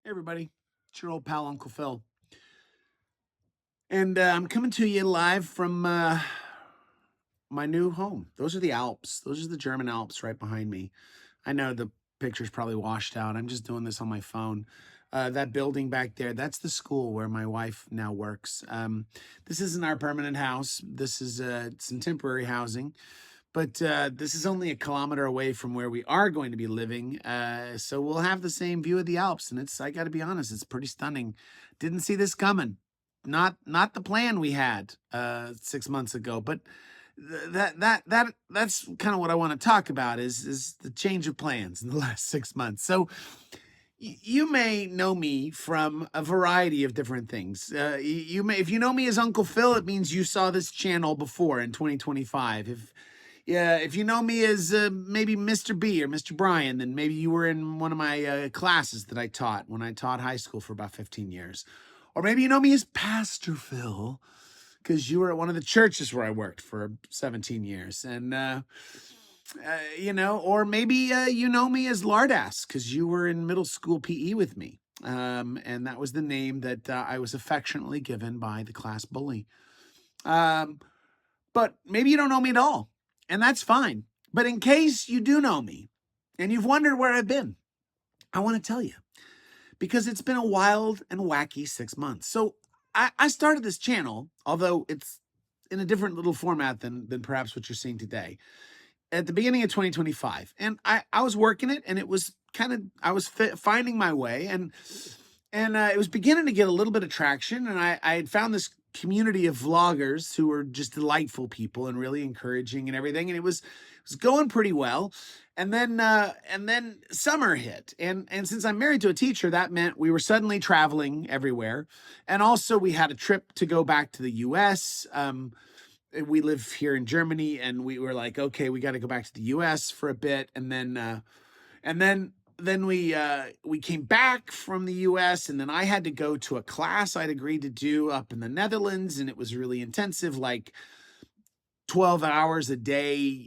Hey everybody, it's your old pal Uncle Phil, and I'm coming to you live from my new home. Those are the Alps. Those are the German Alps right behind me. I know the picture's probably washed out. I'm just doing this on my phone. That building back there, that's the school where my wife now works. This isn't our permanent house. This is some temporary housing. But this is only a kilometer away from where we are going to be living. So we'll have the same view of the Alps. And I got to be honest, it's pretty stunning. Didn't see this coming. Not the plan we had 6 months ago. But that's kind of what I want to talk about is the change of plans in the last 6 months. So you may know me from a variety of different things. You may, if you know me as Uncle Phil, it means you saw this channel before in 2025. If you know me as maybe Mr. B or Mr. Brian, then maybe you were in one of my classes that I taught when I taught high school for about 15 years. Or maybe you know me as Pastor Phil because you were at one of the churches where I worked for 17 years. And, or maybe you know me as Lardass because you were in middle school PE with me. And that was the name that I was affectionately given by the class bully. But maybe you don't know me at all. And that's fine. But in case you do know me and you've wondered where I've been, I want to tell you because it's been a wild and wacky 6 months. So I started this channel, although it's in a different little format than perhaps what you're seeing today, at the beginning of 2025. And I was working it and it was I was finding my way and it was beginning to get a little bit of traction. And I had found this community of vloggers who were just delightful people and really encouraging and everything. And it was going pretty well. And then summer hit. And since I'm married to a teacher, that meant we were suddenly traveling everywhere. And also we had a trip to go back to the US. We live here in Germany and we were like, okay, we got to go back to the US for a bit. And then we came back from the US and then I had to go to a class I'd agreed to do up in the Netherlands. And it was really intensive, like 12 hours a day,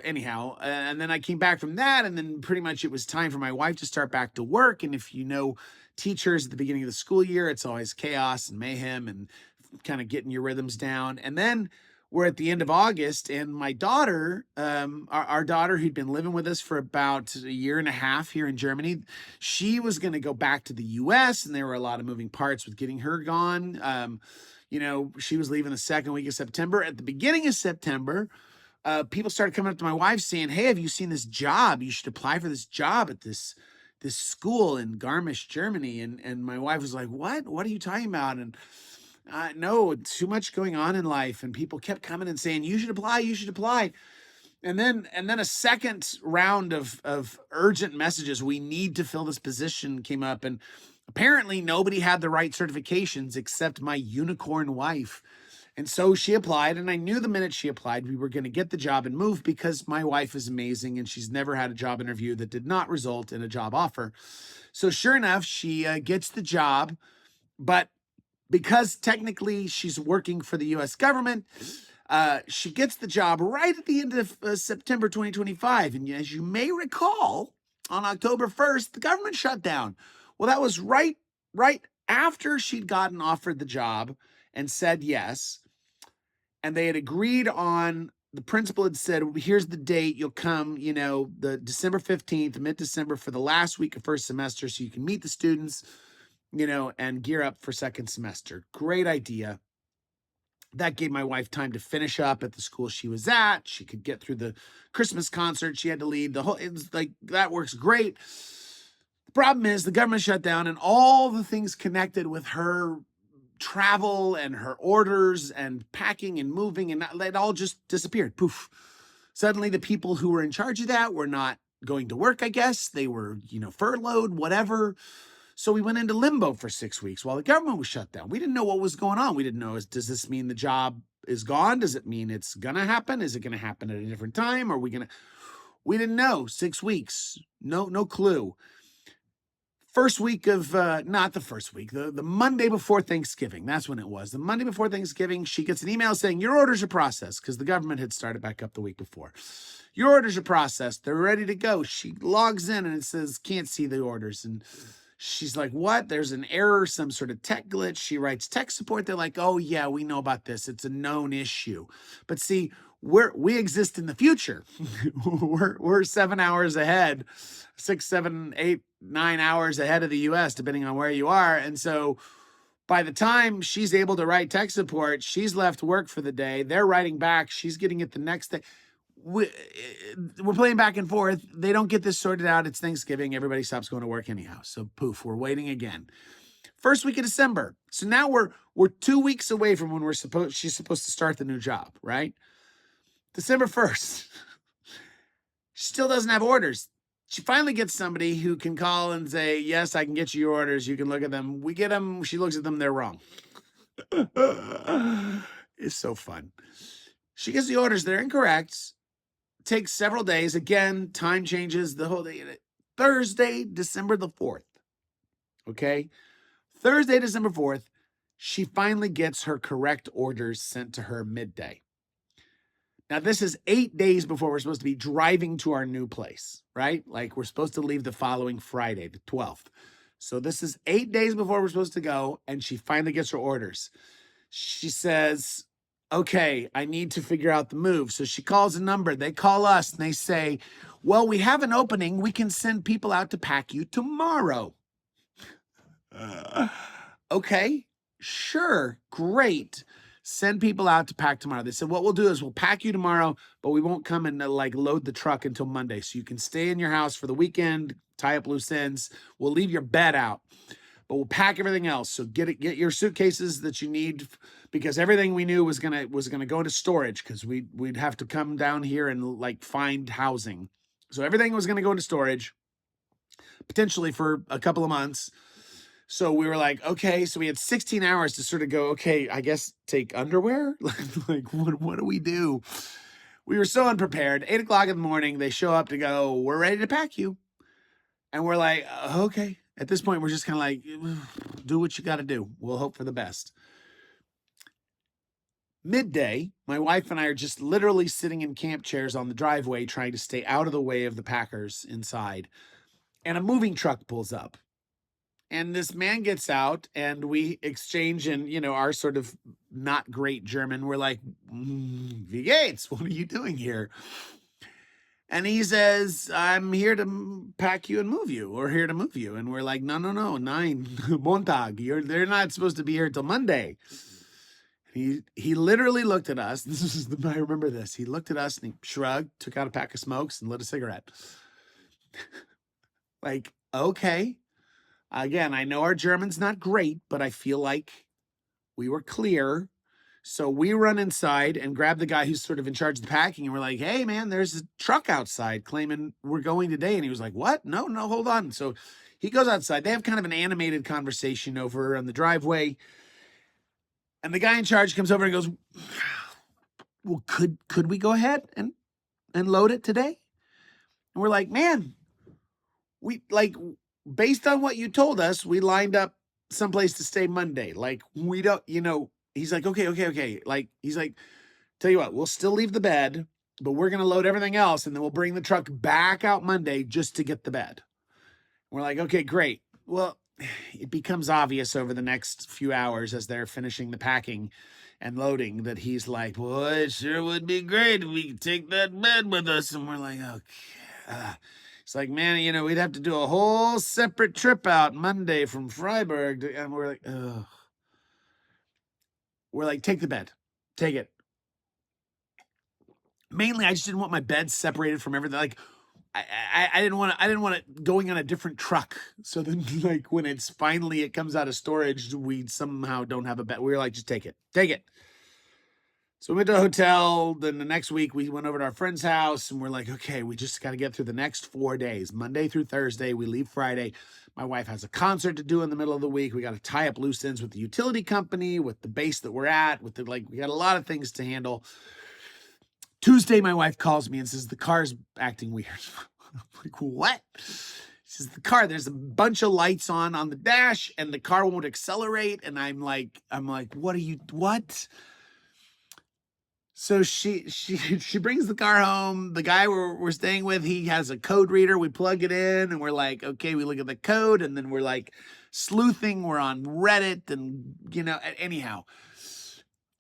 anyhow. And then I came back from that. And then pretty much it was time for my wife to start back to work. And if you know teachers at the beginning of the school year, it's always chaos and mayhem and kind of getting your rhythms down. And then we're at the end of August, and my daughter, our daughter who'd been living with us for about a year and a half here in Germany, she was going to go back to the US, and there were a lot of moving parts with getting her gone. She was leaving the second week of September. At the beginning of September, people started coming up to my wife saying, "Hey, have you seen this job? You should apply for this job at this school in Garmisch, Germany." And my wife was like, "What? What are you talking about?" And no, too much going on in life. And people kept coming and saying, you should apply, you should apply. And then a second round of urgent messages, we need to fill this position, came up. And apparently nobody had the right certifications except my unicorn wife. And so she applied, and I knew the minute she applied, we were going to get the job and move because my wife is amazing and she's never had a job interview that did not result in a job offer. So sure enough, she gets the job, but because technically she's working for the US government, she gets the job right at the end of September 2025. And as you may recall, on October 1st, the government shut down. Well, that was right after she'd gotten offered the job and said yes. And they had agreed on, the principal had said, here's the date, you'll come, the December 15th, mid-December for the last week of first semester so you can meet the students, and gear up for second semester. Great idea. That gave my wife time to finish up at the school she was at. She could get through the Christmas concert she had to lead. It was like, that works great. The problem is the government shut down and all the things connected with her travel and her orders and packing and moving, and it all just disappeared. Poof. Suddenly the people who were in charge of that were not going to work, I guess. They were, furloughed, whatever. So we went into limbo for 6 weeks while the government was shut down. We didn't know what was going on. We didn't know, does this mean the job is gone? Does it mean it's going to happen? Is it going to happen at a different time? We didn't know. 6 weeks. No clue. First week of, not the first week, the Monday before Thanksgiving. That's when it was. The Monday before Thanksgiving, she gets an email saying, your orders are processed, because the government had started back up the week before. Your orders are processed. They're ready to go. She logs in and it says, can't see the orders. And She's like, what? There's an error, some sort of tech glitch. She writes tech support. They're like, oh yeah, we know about this. It's a known issue. But see, we exist in the future. we're 7 hours ahead, 6, 7, 8, 9 hours ahead of the US, depending on where you are. And so by the time she's able to write tech support, she's left work for the day. They're writing back. She's getting it the next day. We're playing back and forth. They don't get this sorted out. It's Thanksgiving. Everybody stops going to work anyhow. So poof, we're waiting again. First week of December. So now we're 2 weeks away from when she's supposed to start the new job, right? December 1st. She still doesn't have orders. She finally gets somebody who can call and say, yes, I can get you your orders. You can look at them. We get them. She looks at them. They're wrong. It's so fun. She gets the orders. They're incorrect. Takes several days. Again, time changes the whole day. Thursday, December the 4th. Okay? Thursday, December 4th, she finally gets her correct orders sent to her midday. Now, this is 8 days before we're supposed to be driving to our new place, right? Like, we're supposed to leave the following Friday, the 12th. So this is 8 days before we're supposed to go, and she finally gets her orders. She says, okay, I need to figure out the move. So she calls a number. They call us, and they say, well, we have an opening. We can send people out to pack you tomorrow. Okay, sure, great. Send people out to pack tomorrow. They said, what we'll do is we'll pack you tomorrow, but we won't come and like load the truck until Monday. So you can stay in your house for the weekend, tie up loose ends. We'll leave your bed out, but we'll pack everything else. So get your suitcases that you need, because everything we knew was gonna go into storage, because we'd have to come down here and like find housing. So everything was gonna go into storage, potentially for a couple of months. So we were like, okay, so we had 16 hours to sort of go, okay, I guess take underwear? Like, what do we do? We were so unprepared. 8 o'clock in the morning, they show up to go, we're ready to pack you. And we're like, okay. At this point, we're just kind of like, do what you got to do. We'll hope for the best. Midday, my wife and I are just literally sitting in camp chairs on the driveway, trying to stay out of the way of the packers inside. And a moving truck pulls up. And this man gets out, and we exchange in, our sort of not great German. We're like, wie geht's? What are you doing here? And he says, I'm here to pack you and move you, or here to move you. And we're like, no, nine, Montag. They're not supposed to be here till Monday. He literally looked at us. I remember this. He looked at us and he shrugged, took out a pack of smokes, and lit a cigarette. Like, okay. Again, I know our German's not great, but I feel like we were clear. So we run inside and grab the guy who's sort of in charge of the packing. And we're like, hey, man, there's a truck outside claiming we're going today. And he was like, what? No, hold on. So he goes outside. They have kind of an animated conversation over on the driveway. And the guy in charge comes over and goes, well, could we go ahead and load it today? And we're like, man, based on what you told us, we lined up someplace to stay Monday. Like, we don't, he's like, okay. Like, he's like, tell you what, we'll still leave the bed, but we're going to load everything else. And then we'll bring the truck back out Monday just to get the bed. We're like, okay, great. Well, it becomes obvious over the next few hours as they're finishing the packing and loading that he's like, well, it sure would be great if we could take that bed with us. And we're like, okay. It's like, man, we'd have to do a whole separate trip out Monday from Freiburg. And we're like, ugh. We're like, take the bed. Take it. Mainly, I just didn't want my bed separated from everything. Like, I didn't want it going on a different truck. So then, like, when it comes out of storage, we somehow don't have a bed. We were like, just take it. Take it. So we went to a hotel. Then the next week we went over to our friend's house, and we're like, okay, we just got to get through the next 4 days, Monday through Thursday. We leave Friday. My wife has a concert to do in the middle of the week. We got to tie up loose ends with the utility company, with the base that we're at, we got a lot of things to handle. Tuesday, my wife calls me and says, the car's acting weird. I'm like, what? She says, there's a bunch of lights on the dash, and the car won't accelerate. And I'm like, what? So she brings the car home. The guy we're staying with, he has a code reader. We plug it in and we're like, okay, we look at the code and then we're like sleuthing. We're on Reddit and, anyhow.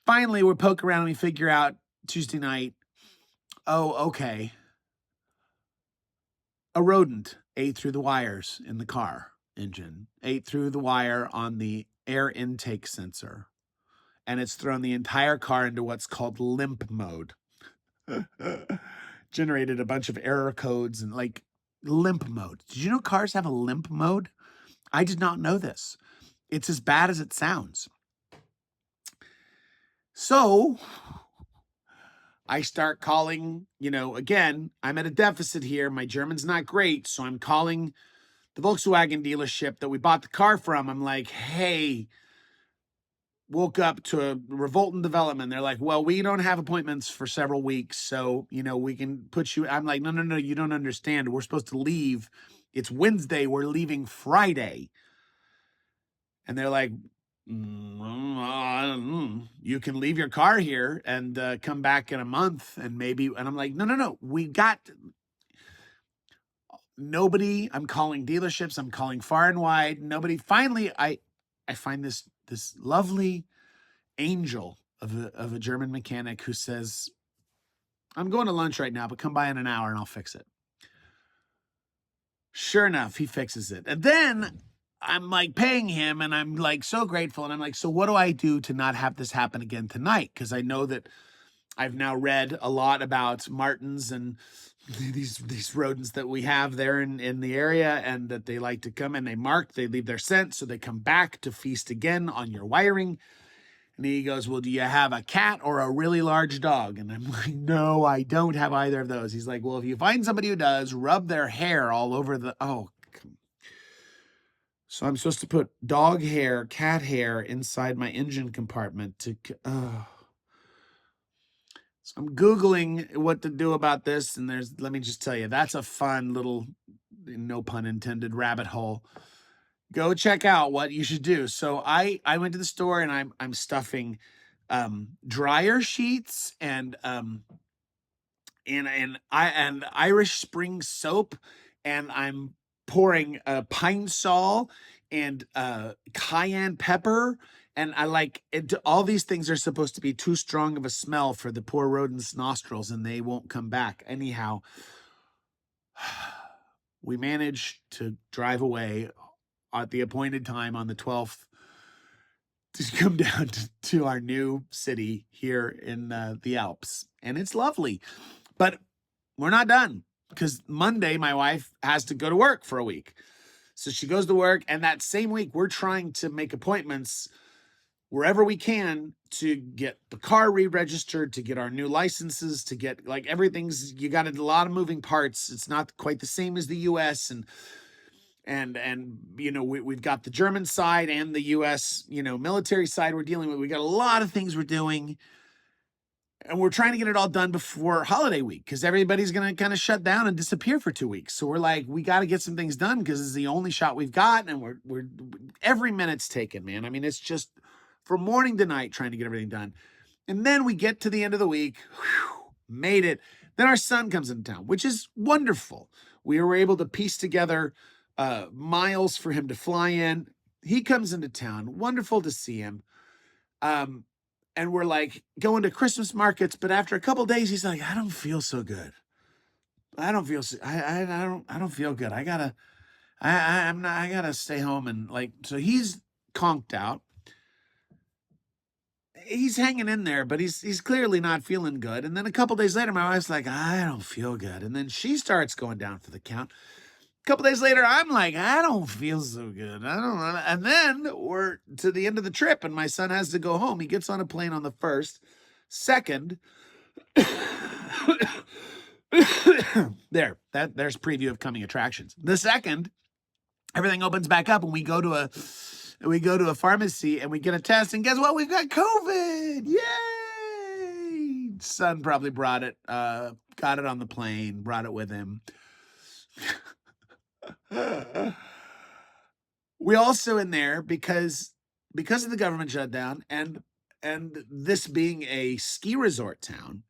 Finally, we're poking around and we figure out Tuesday night, oh, okay. A rodent ate through the wires in the car engine, ate through the wire on the air intake sensor, and it's thrown the entire car into what's called limp mode. Generated a bunch of error codes and like limp mode. Did you know cars have a limp mode? I did not know this. It's as bad as it sounds. So I start calling, again, I'm at a deficit here. My German's not great. So I'm calling the Volkswagen dealership that we bought the car from. I'm like, hey, woke up to a revolt in development. They're like, well, we don't have appointments for several weeks. So, we can put you. I'm like, no, you don't understand. We're supposed to leave. It's Wednesday. We're leaving Friday. And they're like, you can leave your car here and come back in a month and maybe. And I'm like, no. We got nobody. I'm calling dealerships. I'm calling far and wide. Nobody. Finally, I find this lovely angel of a German mechanic who says, I'm going to lunch right now, but come by in an hour and I'll fix it. Sure enough, he fixes it. And then I'm like paying him and I'm like so grateful. And I'm like, so what do I do to not have this happen again tonight? Because I know that I've now read a lot about martins and these rodents that we have there in the area, and that they like to come and they leave their scent. So they come back to feast again on your wiring. And he goes, well, do you have a cat or a really large dog? And I'm like, no, I don't have either of those. He's like, well, if you find somebody who does, rub their hair all over So I'm supposed to put dog hair, cat hair inside my engine compartment So I'm Googling what to do about this. And let me just tell you, that's a fun little, no pun intended, rabbit hole. Go check out what you should do. So I went to the store and I'm stuffing dryer sheets and Irish Spring soap, and I'm pouring Pine Sol and cayenne pepper. And I like it. All these things are supposed to be too strong of a smell for the poor rodent's nostrils, and they won't come back. Anyhow, we managed to drive away at the appointed time on the 12th to come down to our new city here in the Alps. And it's lovely. But we're not done, because Monday my wife has to go to work for a week. So she goes to work, and that same week we're trying to make appointments wherever we can to get the car re-registered, to get our new licenses, to get like everything's, you got a lot of moving parts. It's not quite the same as the US, and we've got the German side and the US, military side we're dealing with. We got a lot of things we're doing, and we're trying to get it all done before holiday week, because everybody's going to kind of shut down and disappear for 2 weeks. So we're like, we got to get some things done because it's the only shot we've got. And we're every minute's taken, man. I mean, it's just from morning to night trying to get everything done. And then we get to the end of the week, made it. Then our son comes into town, which is wonderful. We were able to piece together miles for him to fly in. He comes into town. Wonderful to see him. And we're like going to Christmas markets, but after a couple days, he's like, I don't feel so good. I don't feel good. I gotta stay home. And so he's conked out. He's hanging in there, but he's clearly not feeling good. And then a couple days later, my wife's like, I don't feel good. And then she starts going down for the count. A couple days later, I'm like, I don't feel so good. I don't know. And then we're to the end of the trip, and my son has to go home. He gets on a plane on the 1st. Second, there's preview of coming attractions. The second, everything opens back up, and we go to a pharmacy and we get a test, and guess what? We've got COVID. Yay! Son probably brought it, got it on the plane, brought it with him. We also in there because of the government shutdown, and and this being a ski resort town,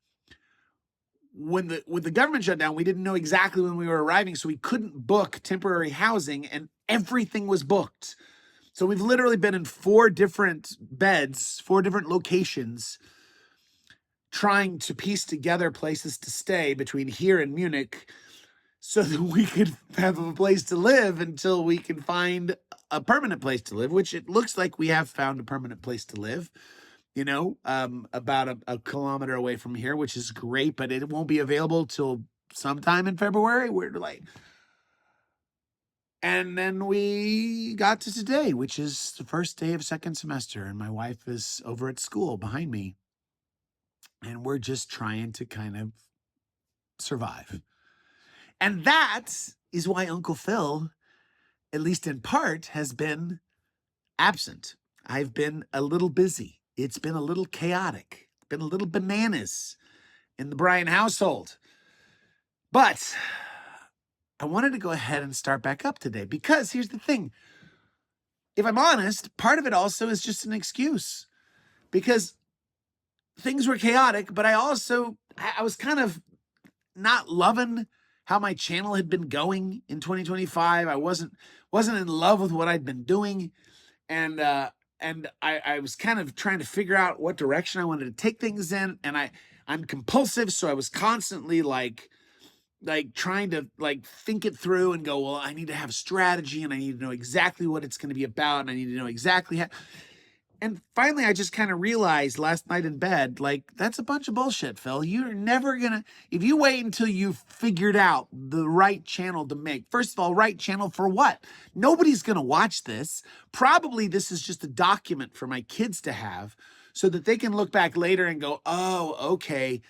when the government shut down, we didn't know exactly when we were arriving, so we couldn't book temporary housing, and everything was booked. So we've literally been in 4 different beds, 4 different locations, trying to piece together places to stay between here and Munich so that we could have a place to live until we can find a permanent place to live, which it looks like we have found a permanent place to live, about a kilometer away from here, which is great, but it won't be available till sometime in February. We're like, and then we got to today, which is the first day of second semester, and my wife is over at school behind me, and we're just trying to kind of survive. And that is why Uncle Phil, at least in part, has been absent. I've been a little busy. It's been a little chaotic, been a little bananas in the Bryan household. But I wanted to go ahead and start back up today because here's the thing. If I'm honest, part of it also is just an excuse because things were chaotic, but I was kind of not loving how my channel had been going in 2025. I wasn't in love with what I'd been doing. And I was kind of trying to figure out what direction I wanted to take things in. And I'm compulsive. So I was constantly like trying to think it through and go, well, I need to have a strategy and I need to know exactly what it's going to be about. And I need to know exactly how. And finally, I just kind of realized last night in bed, that's a bunch of bullshit, Phil. You're never going to, if you wait until you've figured out the right channel to make, first of all, right channel for what? Nobody's going to watch this. Probably this is just a document for my kids to have so that they can look back later and go, oh, okay,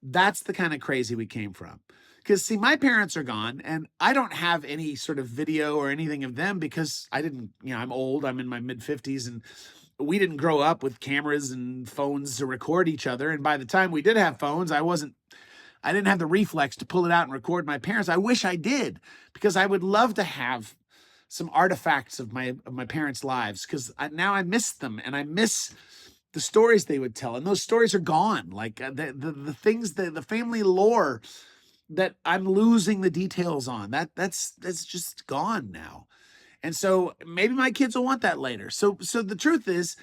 that's the kind of crazy we came from. Because, see, my parents are gone, and I don't have any sort of video or anything of them because I didn't, I'm old. I'm in my mid-50s, and we didn't grow up with cameras and phones to record each other. And by the time we did have phones, I didn't have the reflex to pull it out and record my parents. I wish I did, because I would love to have some artifacts of my parents' lives, because now I miss them, and I miss the stories they would tell. And those stories are gone. The things, the family lore that I'm losing the details on, that's just gone now. And so maybe my kids will want that later. So the truth is,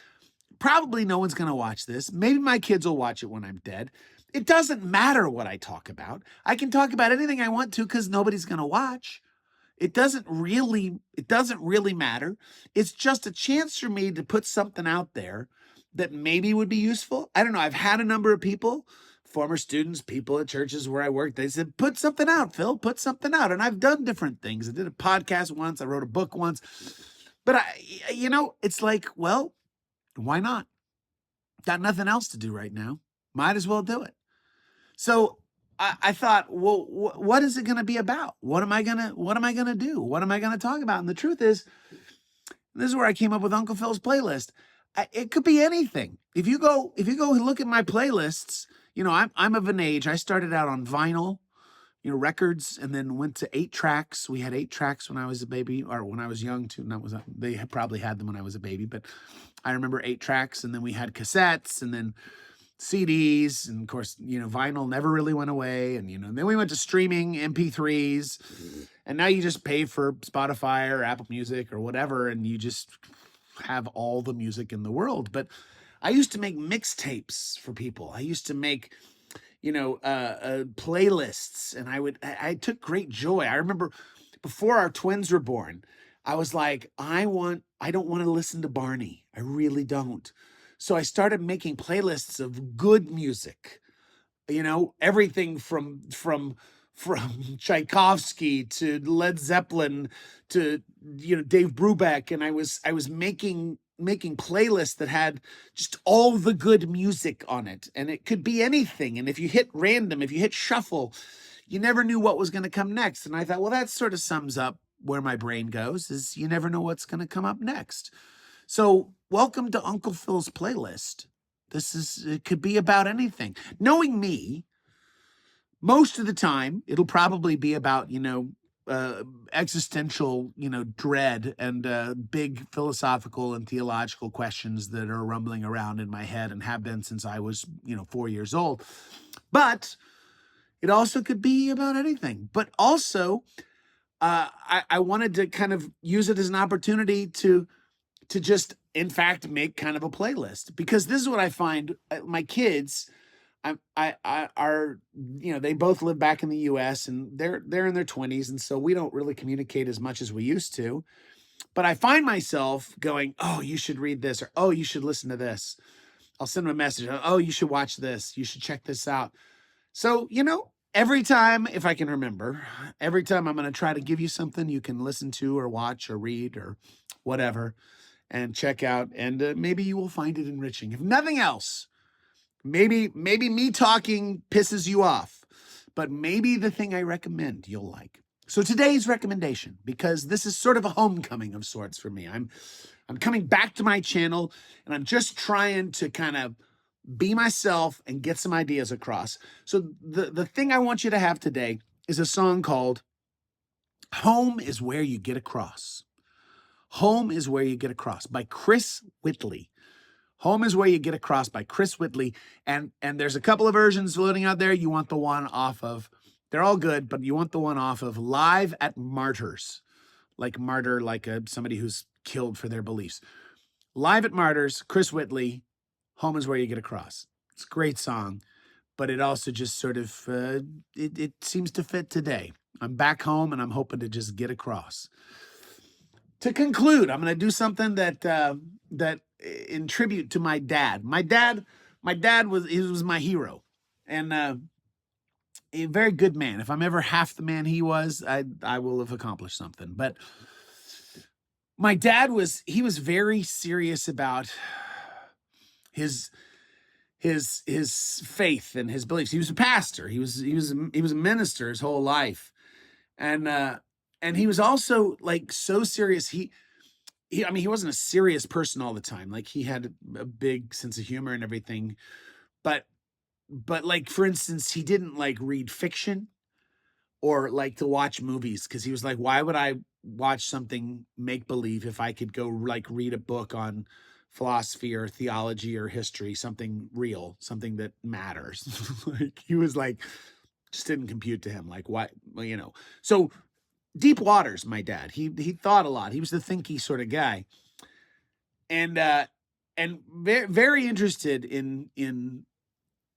probably no one's going to watch this. Maybe my kids will watch it when I'm dead. It doesn't matter what I talk about. I can talk about anything I want to because nobody's going to watch. It doesn't really matter. It's just a chance for me to put something out there that maybe would be useful. I don't know. I've had a number of people, former students, people at churches where I worked, they said, put something out, Phil, put something out. And I've done different things. I did a podcast once. I wrote a book once. But it's like, well, why not? Got nothing else to do right now. Might as well do it. So I thought, well, what is it going to be about? What am I going to do? What am I going to talk about? And the truth is, this is where I came up with Uncle Phil's playlist. It could be anything. If you go look at my playlists, I'm of an age. I started out on vinyl, records, and then went to 8 tracks. We had 8 tracks when I was a baby, or when I was young too. They probably had them when I was a baby, but I remember 8 tracks, and then we had cassettes, and then CDs, and of course, vinyl never really went away, and then we went to streaming, MP3s, and now you just pay for Spotify or Apple Music or whatever, and you just have all the music in the world. But I used to make mixtapes for people. I used to make, playlists, and I took great joy. I remember before our twins were born, I was like, I don't want to listen to Barney. I really don't. So I started making playlists of good music, everything from Tchaikovsky to Led Zeppelin to, Dave Brubeck. And I was making playlists that had just all the good music on it. And it could be anything. And if you hit random, if you hit shuffle, you never knew what was going to come next. And I thought, well, that sort of sums up where my brain goes, is you never know what's going to come up next. So welcome to Uncle Phil's playlist. It could be about anything. Knowing me, most of the time, it'll probably be about, existential, dread and big philosophical and theological questions that are rumbling around in my head and have been since I was, 4 years old. But it also could be about anything. But also, I wanted to kind of use it as an opportunity to just, in fact, make kind of a playlist, because this is what I find. My kids, I are, they both live back in the U.S. and they're in their 20s, and so we don't really communicate as much as we used to. But I find myself going, "Oh, you should read this," or "Oh, you should listen to this." I'll send them a message. "Oh, you should watch this. You should check this out." So, every time, if I can remember, every time I'm going to try to give you something you can listen to or watch or read or whatever and check out, and maybe you will find it enriching. If nothing else, maybe me talking pisses you off, but maybe the thing I recommend you'll like. So today's recommendation, because this is sort of a homecoming of sorts for me. I'm coming back to my channel, and I'm just trying to kind of be myself and get some ideas across. So the thing I want you to have today is a song called Home is Where You Get Across. Home is Where You Get Across by Chris Whitley. Home is Where You Get Across by Chris Whitley. And there's a couple of versions floating out there. You want the one off of, they're all good, but you want the one off of Live at Martyrs. Like martyr, like somebody who's killed for their beliefs. Live at Martyrs, Chris Whitley, Home is Where You Get Across. It's a great song, but it also just sort of, it seems to fit today. I'm back home and I'm hoping to just get across. To conclude, I'm going to do something that in tribute to my dad. My dad was my hero, and a very good man. If I'm ever half the man he was, I will have accomplished something. But my dad was very serious about his faith and his beliefs. He was a pastor. He was a minister his whole life, and he was also like so serious. I mean, he wasn't a serious person all the time. Like, he had a big sense of humor and everything, but like, for instance, he didn't like read fiction or like to watch movies, because he was like, why would I watch something make believe if I could go like read a book on philosophy or theology or history, something real, something that matters. Like, he was like, just didn't compute to him. Like, why, well, so deep waters, my dad, he thought a lot. He was the thinky sort of guy, and very, very interested in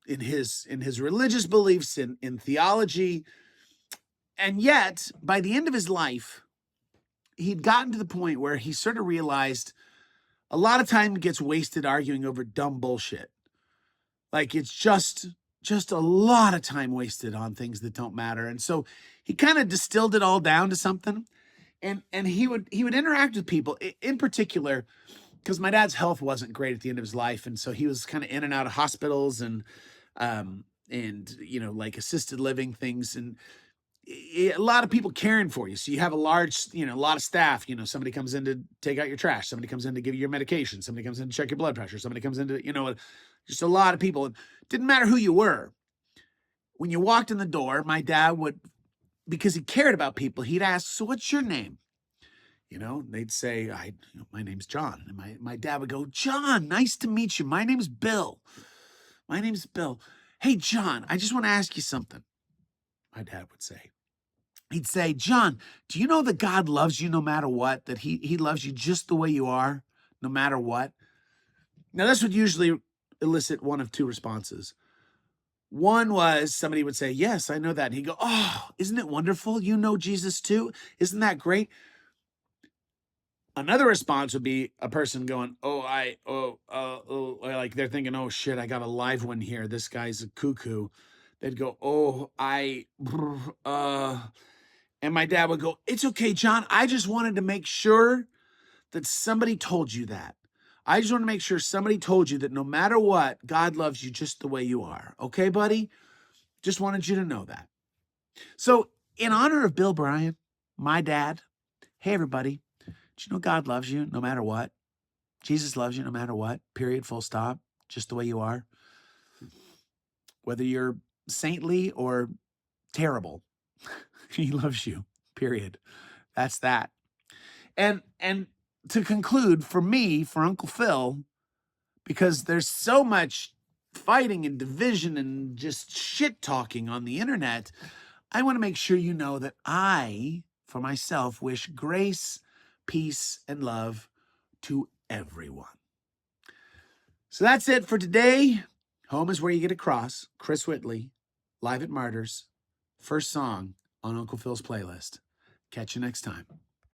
his religious beliefs, in theology. And yet, by the end of his life, he'd gotten to the point where he sort of realized a lot of time gets wasted arguing over dumb bullshit. Like, it's just a lot of time wasted on things that don't matter. And so he kind of distilled it all down to something. And he would interact with people, in particular, because my dad's health wasn't great at the end of his life, and so he was kind of in and out of hospitals and like assisted living things, and a lot of people caring for you. So you have a lot of staff. Somebody comes in to take out your trash, somebody comes in to give you your medication, somebody comes in to check your blood pressure, somebody comes in to, just a lot of people. It didn't matter who you were. When you walked in the door, my dad would, because he cared about people, he'd ask, "So what's your name?" They'd say, "My name's John." And my dad would go, "John, nice to meet you. My name's Bill. My name's Bill. Hey, John, I just want to ask you something." My dad would say. He'd say, "John, do you know that God loves you no matter what? That he loves you just the way you are, no matter what?" Now, this would usually elicit one of two responses. One was somebody would say, "Yes, I know that." And he'd go, "Oh, isn't it wonderful? You know Jesus too? Isn't that great?" Another response would be a person going, like they're thinking, "Oh shit, I got a live one here. This guy's a cuckoo." They'd go, and my dad would go, "It's okay, John. I just wanted to make sure that somebody told you that. I just want to make sure somebody told you that no matter what, God loves you just the way you are. Okay, buddy? Just wanted you to know that." So, in honor of Bill Bryan, my dad, hey, everybody, do you know God loves you no matter what? Jesus loves you no matter what, period, full stop, just the way you are. Whether you're saintly or terrible, he loves you period. That's that. And to conclude, for me, for Uncle Phil, because there's so much fighting and division and just shit talking on the internet, I want to make sure you know that I, for myself, wish grace, peace, and love to everyone. So that's it for today. Home is where you get across. Chris Whitley, live at Martyrs. First song on Uncle Phil's playlist. Catch you next time.